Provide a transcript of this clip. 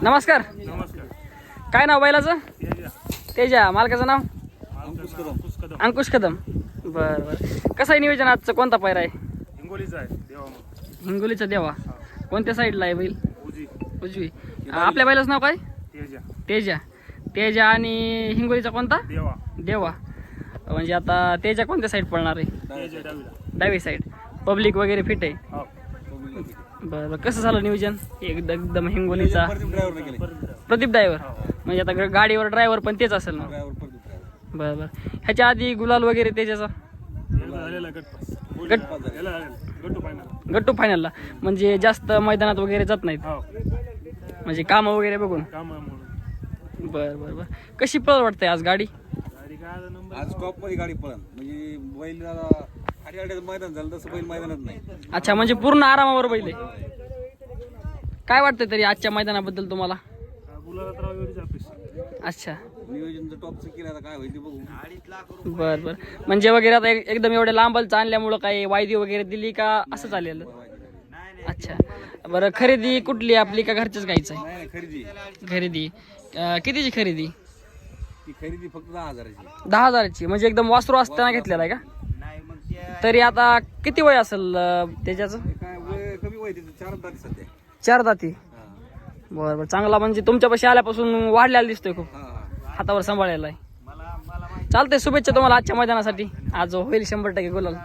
नमस्कार. काय नाव बैलाचं? तेजा. मालकाचं नाव? अंकुश कदम. बरं बरं. कसं आहे नियोजन आजचं? कोणता पायरा आहे? हिंगोलीचा देवा. कोणत्या साईडला आहे बैल? उजवी. आपल्या बैलाचं नाव काय? तेजा. तेजा. आणि हिंगोलीचा कोणता? देवा. म्हणजे आता तेजा कोणत्या साईड पळणार आहे? डावी साईड. पब्लिक वगैरे फिट आहे? बरं. कसं झालं नियोजन? एकदम हिंगोलीचा प्रदीप ड्रायव्हर. म्हणजे आता गाडीवर ड्रायव्हर पण तेच असेल ना? बरं बरं. ह्याच्या आधी गुलाल वगैरे त्याच्याचा? गट्टू फायनलला. म्हणजे जास्त मैदानात वगैरे जात नाहीत म्हणजे काम वगैरे बघून? बरं बरं बरं. कशी पळ वाटते आज गाडी? आज टॉप मध्ये गाडी पळण म्हणजे बैल मैदान झालं तसं बैल मैदानात नाही. अच्छा, म्हणजे पूर्ण आरामावर बैल आहे. काय वाटतं तरी आजच्या मैदानाबद्दल तुम्हाला? अच्छा, नियोजन टॉपचं केलं आता काय होईल ते बघू. बरं बरं. म्हणजे वगैरे आता एकदम एवढ्या लांबलचं आणल्यामुळं काही वायदी वगैरे दिली का असं चालेल? अच्छा. बरं. खरेदी कुठली आपली का घरच्याच गायचं आहे? नाही खरेदी. खरेदी कितीची खरेदी? ती खरेदी फक्त 10,000ची. 10,000ची. म्हणजे एकदम वासरू असताना घेतलेला आहे का? तरी आता किती वय असेल त्याच्याचं? काय वय कमी वय तिथं 4 दाती सध्या. 4 दाती. बरं बरं. चांगला. म्हणजे तुमच्यापाशी आल्यापासून वाढलेला दिसतोय खूप. हातावर सांभाळलेला आहे. चालतंय. शुभेच्छा तुम्हाला आजच्या मैदानासाठी. आज होईल 100% गुलाल.